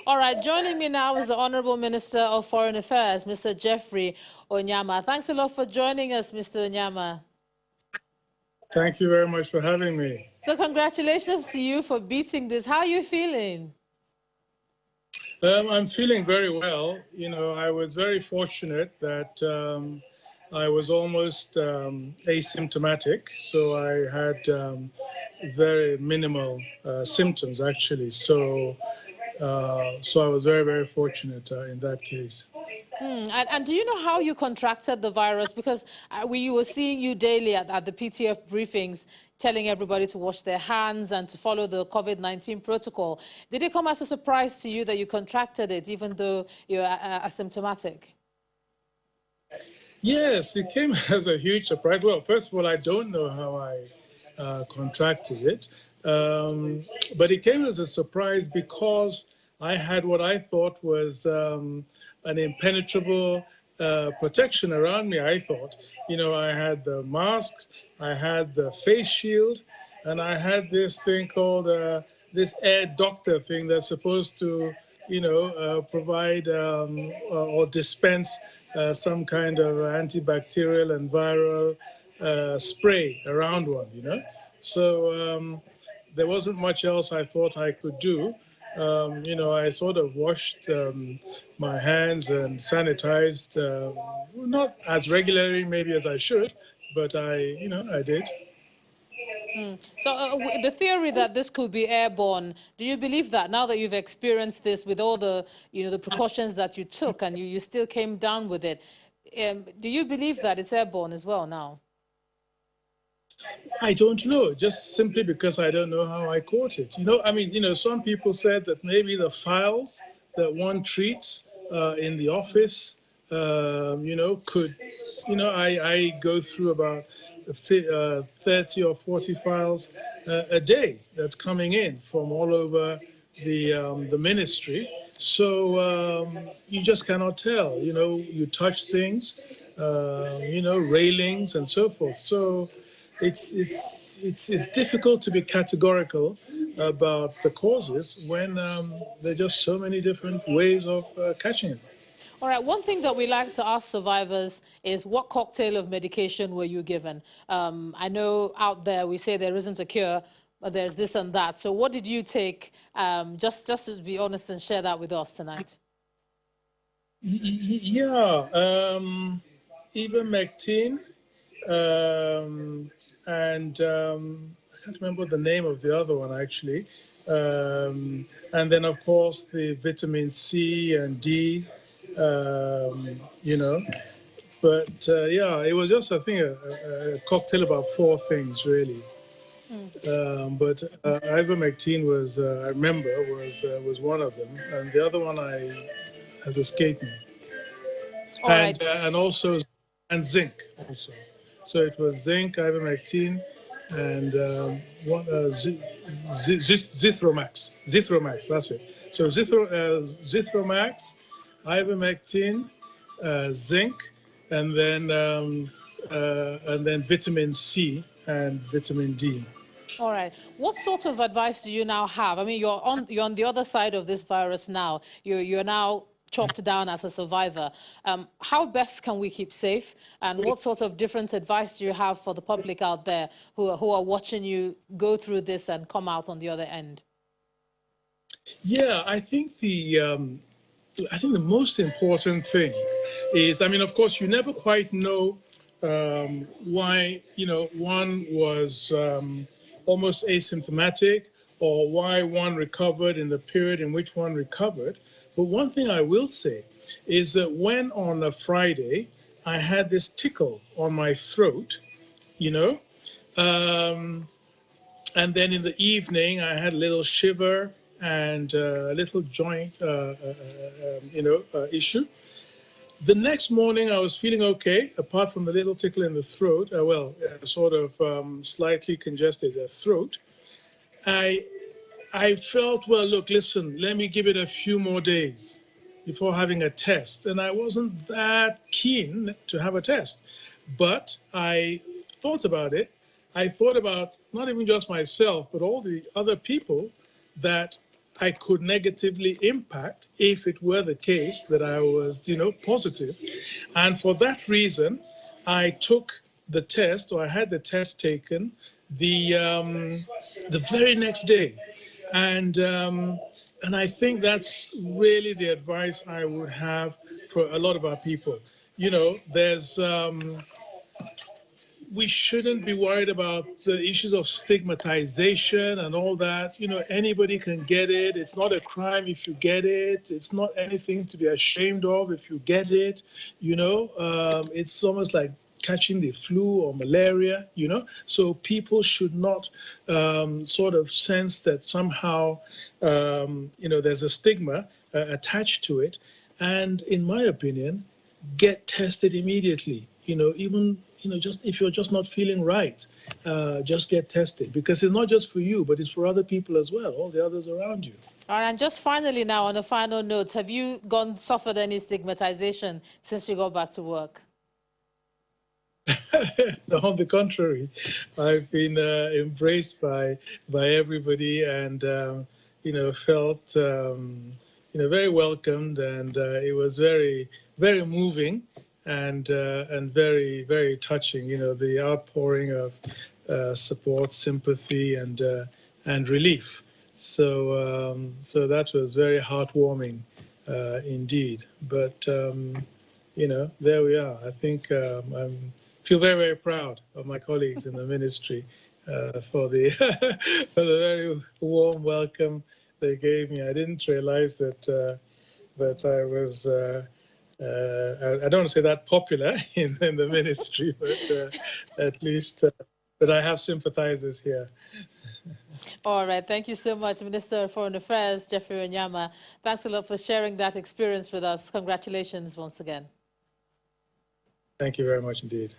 All right, joining me now is the Honorable Minister of Foreign Affairs, Mr. Jeffrey Onyeama. Thanks a lot for joining us, Mr. Onyeama. Thank you very much for having me. So congratulations to you for beating this. How are you feeling? I'm feeling very well. You know, I was very fortunate that I was almost asymptomatic, so I had very minimal symptoms actually. So I was very, very fortunate in that case. And do you know how you contracted the virus? Because we were seeing you daily at the PTF briefings telling everybody to wash their hands and to follow the COVID-19 protocol. Did it come as a surprise to you that you contracted it, even though you're asymptomatic? Yes, it came as a huge surprise. Well, first of all, I don't know how I contracted it, but it came as a surprise because I had what I thought was an impenetrable protection around me. I thought, you know, I had the masks, I had the face shield, and I had this thing called this air doctor thing that's supposed to, you know, provide or dispense some kind of antibacterial and viral spray around one, you know. So there wasn't much else I thought I could do. You know, I sort of washed my hands and sanitized, not as regularly maybe as I should, but you know, I did. So the theory that this could be airborne, do you believe that now that you've experienced this with all the, the precautions that you took and you still came down with it, do you believe that it's airborne as well now? I don't know, just simply because I don't know how I caught it. You know, I mean, you know, some people said that maybe the files that one treats in the office, you know, could, you know, I go through about 30 or 40 files a day that's coming in from all over the ministry. So you just cannot tell. You know, you touch things, you know, railings and so forth. So it's difficult to be categorical about the causes when there are just so many different ways of catching it. All right, one thing that we like to ask survivors is what cocktail of medication were you given? I know out there we say there isn't a cure, but there's this and that. So what did you take? Just to be honest and share that with us tonight. Yeah, ivermectin, and I can't remember the name of the other one actually. And then, of course, the vitamin C and D, you know. But yeah, it was just, I think, a cocktail about four things, really. But ivermectin was, I remember, was one of them. And the other one has escaped me. All right. And also zinc also. So it was zinc, ivermectin, and Zithromax. Zithromax, that's it. So Zithromax, ivermectin, zinc, and then vitamin C and vitamin D. All right. What sort of advice do you now have? I mean, you're on the other side of this virus now. You're now chalked down as a survivor. How best can we keep safe? And what sort of different advice do you have for the public out there who are watching you go through this and come out on the other end? Yeah, I think the most important thing is, I mean, of course, you never quite know why, you know, one was almost asymptomatic or why one recovered in the period in which one recovered. But one thing I will say is that when on a Friday I had this tickle on my throat, you know, and then in the evening I had a little shiver and a little joint, issue. The next morning, I was feeling okay, apart from the little tickle in the throat. Sort of slightly congested throat. I I felt, well, look, listen, let me give it a few more days before having a test. And I wasn't that keen to have a test. But I thought about it. I thought about not even just myself, but all the other people that I could negatively impact if it were the case that I was, positive. And for that reason, I took the test, or I had the test taken the very next day. And I think that's really the advice I would have for a lot of our people. There's we shouldn't be worried about the issues of stigmatization and all that. Anybody can get it. It's not a crime if you get it. It's not anything to be ashamed of if you get it. It's almost like catching the flu or malaria. So people should not sort of sense that somehow, there's a stigma attached to it. And in my opinion, get tested immediately. Even just if you're just not feeling right, just get tested, because it's not just for you, but it's for other people as well, all the others around you. All right, and just finally now, on a final note, have you suffered any stigmatization since you got back to work? On the contrary, I've been embraced by everybody, and felt very welcomed, and it was very, very moving, and very, very touching. The outpouring of support, sympathy, and relief. So that was very heartwarming indeed. But there we are. I think I feel very, very proud of my colleagues in the ministry for the for the very warm welcome they gave me. I didn't realize that I was. I don't want to say that popular in the ministry, but at least, but I have sympathizers here. All right. Thank you so much, Minister of Foreign Affairs, Jeffrey Onyeama. Thanks a lot for sharing that experience with us. Congratulations once again. Thank you very much indeed.